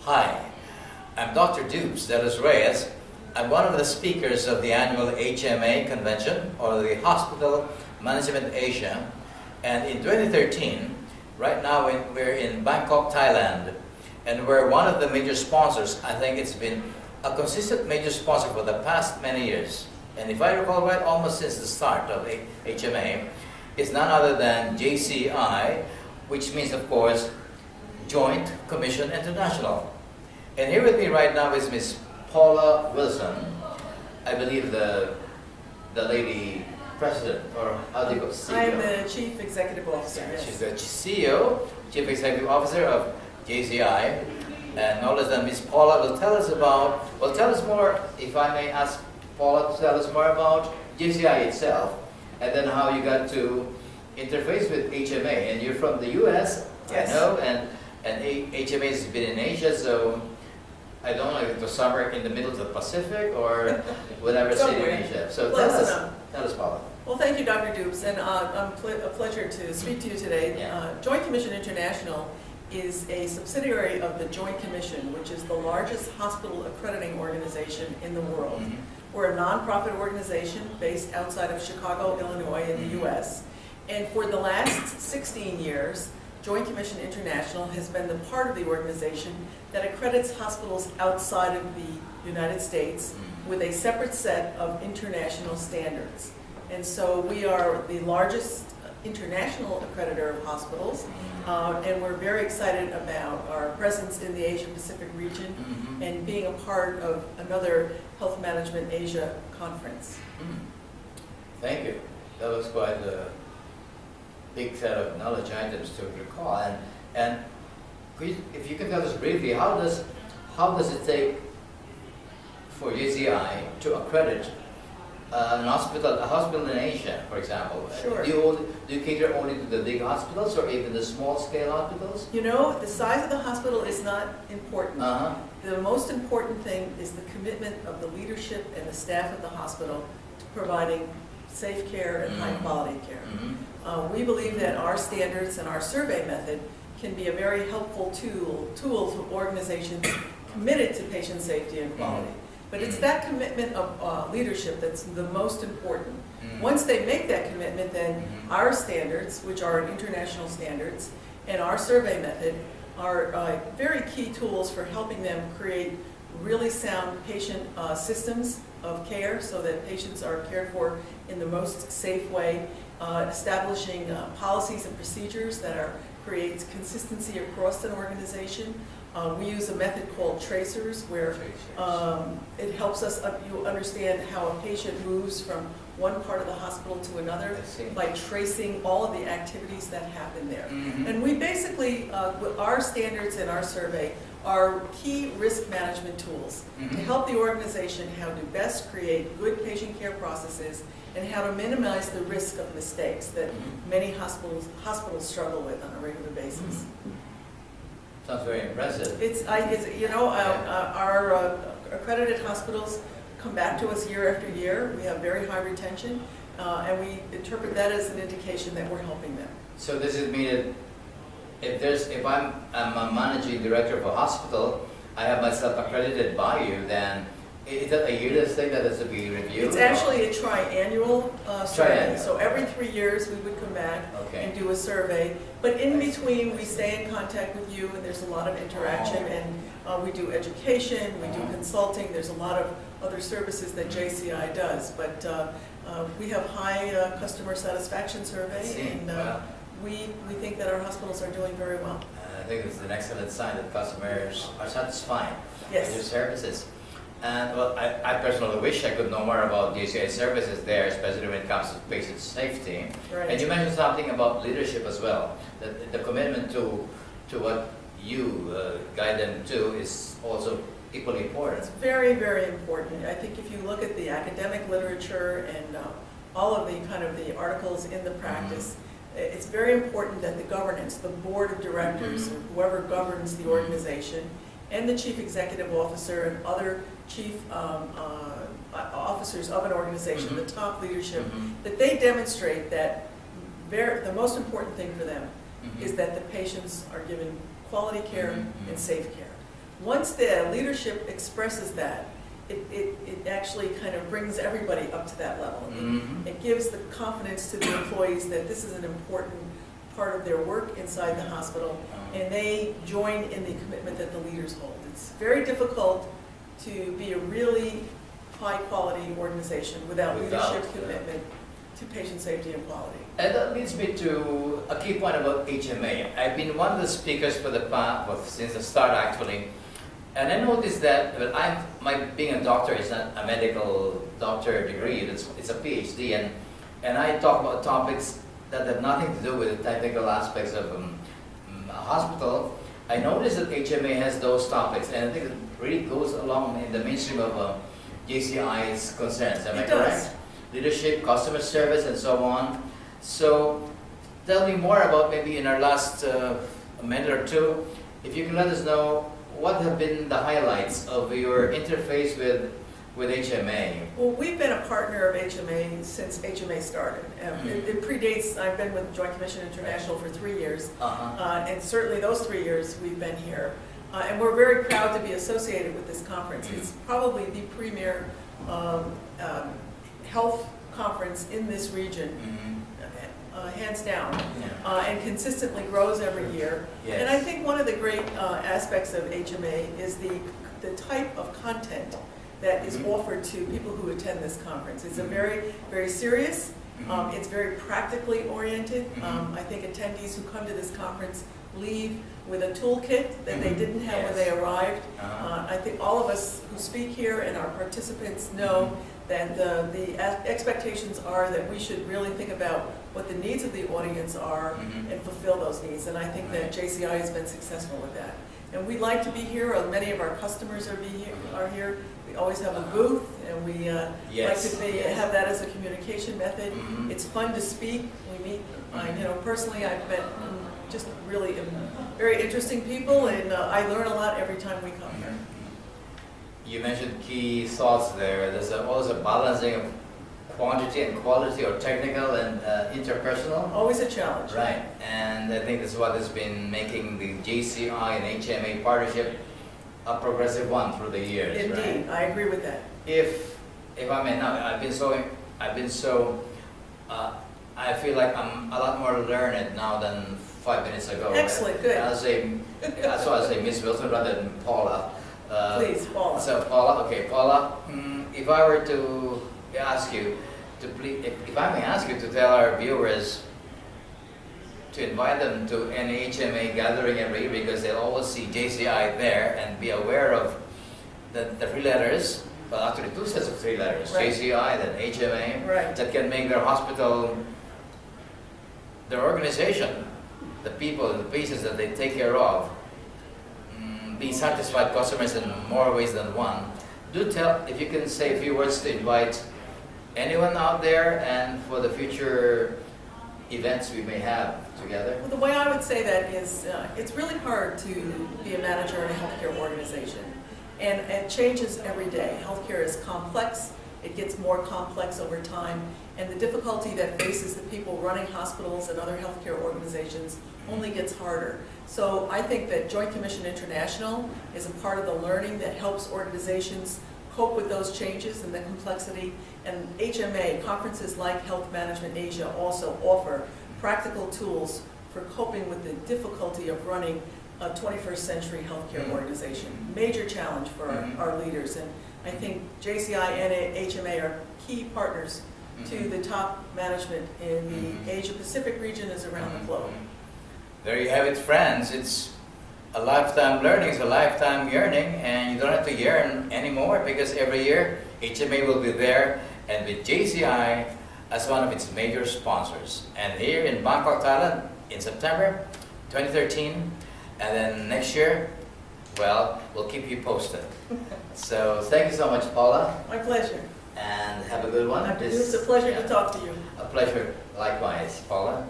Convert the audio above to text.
Hi, I'm Dr. Dupes Delos Reyes. I'm one of the speakers of the annual HMA convention, or the Hospital Management Asia. And in 2013, right now we're in Bangkok, Thailand, and we're one of the major sponsors. I think it's been a consistent major sponsor for the past many years. And if I recall right, almost since the start of HMA, it's none other than JCI, which means, of course, Joint Commission International. And here with me right now is Miss Paula Wilson, I believe the lady president, or how do you go, CEO? I'm the Chief Executive Officer, yes. She's the CEO, Chief Executive Officer of JCI. And no less than Miss Paula will tell us about, well, tell us more, if I may ask Paula to tell us more about JCI itself, and then how you got to interface with HMA. And you're from the US, yes. I know, and HMA has been in Asia, so I don't know if it was somewhere in the middle of the Pacific or whatever city in Asia. So tell us, Paula. Well, thank you, Dr. Dupes, and a pleasure to speak to you today. Yeah. Joint Commission International is a subsidiary of the Joint Commission, which is the largest hospital accrediting organization in the world. Mm-hmm. We're a nonprofit organization based outside of Chicago, Illinois, in the U.S. And for the last 16 years, Joint Commission International has been the part of the organization that accredits hospitals outside of the United States with a separate set of international standards. And so we are the largest international accreditor of hospitals, and we're very excited about our presence in the Asia-Pacific region and being a part of another Health Management Asia conference. Thank you. That was quite a big set of knowledge items to recall. And if you can tell us briefly, how does it take for JCI to accredit a hospital in Asia, for example? Sure. Do you cater only to the big hospitals or even the small scale hospitals? You know, the size of the hospital is not important. The most important thing is the commitment of the leadership and the staff at the hospital to providing safe care and high quality care. We believe that our standards and our survey method can be a very helpful tool to organizations committed to patient safety and quality. But it's that commitment of leadership that's the most important. Once they make that commitment, then our standards, which are international standards, and our survey method are very key tools for helping them create really sound patient systems of care so that patients are cared for in the most safe way, establishing policies and procedures that creates consistency across an organization. We use a method called tracers, where it helps us understand how a patient moves from one part of the hospital to another by tracing all of the activities that happen there. And we basically, with our standards and our survey, are key risk management tools to help the organization how to best create good patient care processes and how to minimize the risk of mistakes that many hospitals struggle with on a regular basis. Sounds very impressive. Our accredited hospitals come back to us year after year. We have very high retention, and we interpret that as an indication that we're helping them. So this is mean if I'm a managing director of a hospital, I have myself accredited by you, then is that a yearly thing that has to be reviewed? It's actually a triannual survey. So every 3 years we would come back and do a survey. But in between we stay in contact with you, and there's a lot of interaction, and we do education, we do consulting, there's a lot of other services that JCI does. But we have high customer satisfaction survey, and we think that our hospitals are doing very well. I think it's an excellent sign that customers are satisfied with your services. And well, I personally wish I could know more about JCI services there, especially when it comes to patient safety. Right. And you mentioned something about leadership as well. That the commitment to what you guide them to is also equally important. It's very, very important. I think if you look at the academic literature and all of the articles in the practice, it's very important that the governance, the board of directors, or whoever governs the organization, and the chief executive officer and other chief officers of an organization, the top leadership, that they demonstrate that the most important thing for them is that the patients are given quality care and safe care. Once the leadership expresses that, it actually kind of brings everybody up to that level. It gives the confidence to the employees that this is an important part of their work inside the hospital, and they join in the commitment that the leaders hold. It's very difficult to be a really high-quality organization without leadership commitment to patient safety and quality. And that leads me to a key point about HMA. I've been one of the speakers for the past, well, since the start actually, and I noticed that, well, being a doctor is not a medical doctor degree, it's a PhD, and I talk about topics that have nothing to do with the technical aspects of a hospital. I noticed that HMA has those topics, and I think it really goes along in the mainstream of JCI's concerns. Am I correct? Leadership, customer service, and so on. So tell me more about, maybe in our last minute or two, if you can let us know what have been the highlights of your interface with HMA. Well, we've been a partner of HMA since HMA started. It predates, I've been with Joint Commission International for 3 years, and certainly those 3 years we've been here. And we're very proud to be associated with this conference. It's probably the premier health conference in this region, hands down, and consistently grows every year. Yes. And I think one of the great aspects of HMA is the type of content that is offered to people who attend this conference. It's a very, very serious, it's very practically oriented. I think attendees who come to this conference leave with a toolkit that they didn't have when they arrived. I think all of us who speak here and our participants know that the expectations are that we should really think about what the needs of the audience are and fulfill those needs. And I think that JCI has been successful with that. And we like to be here. Many of our customers are here. We always have a booth, and we like to have that as a communication method. It's fun to speak. We meet, personally, I've met just really very interesting people, and I learn a lot every time we come here. You mentioned key thoughts there. There's always a balancing of quantity and quality, or technical and interpersonal. Always a challenge. Right, and I think that's what has been making the JCI and HMA partnership a progressive one through the years. Indeed, right? I agree with that. If I may, now I feel like I'm a lot more learned now than 5 minutes ago. Excellent, good. I'll say Miss Wilson rather than Paula. Please, Paula. So Paula, if I were to ask you to please, if I may ask you to tell our viewers to invite them to an HMA gathering every year, because they'll always see JCI there, and be aware of the 3 letters, well actually 2 sets of 3 letters, right. JCI, then HMA, right. That can make their hospital, their organization, the people, the patients that they take care of, be satisfied customers in more ways than one. Do tell, if you can say a few words to invite anyone out there, and for the future events we may have together. Well, the way I would say that is, it's really hard to be a manager in a healthcare organization, and it changes every day. Healthcare is complex. It gets more complex over time, and the difficulty that faces the people running hospitals and other healthcare organizations only gets harder. So I think that Joint Commission International is a part of the learning that helps organizations cope with those changes and the complexity. And HMA, conferences like Health Management Asia, also offer practical tools for coping with the difficulty of running a 21st century healthcare organization. Major challenge for our leaders. And I think JCI and HMA are key partners to the top management in the Asia Pacific region as around the globe. There you have it, friends. It's a lifetime learning, it's a lifetime yearning, and you don't have to yearn anymore, because every year HMA will be there, and with JCI as one of its major sponsors. And here in Bangkok, Thailand, in September 2013, and then next year, well, we'll keep you posted. So thank you so much, Paula. My pleasure. And have a good one. It's a pleasure to talk to you. A pleasure likewise, Paula.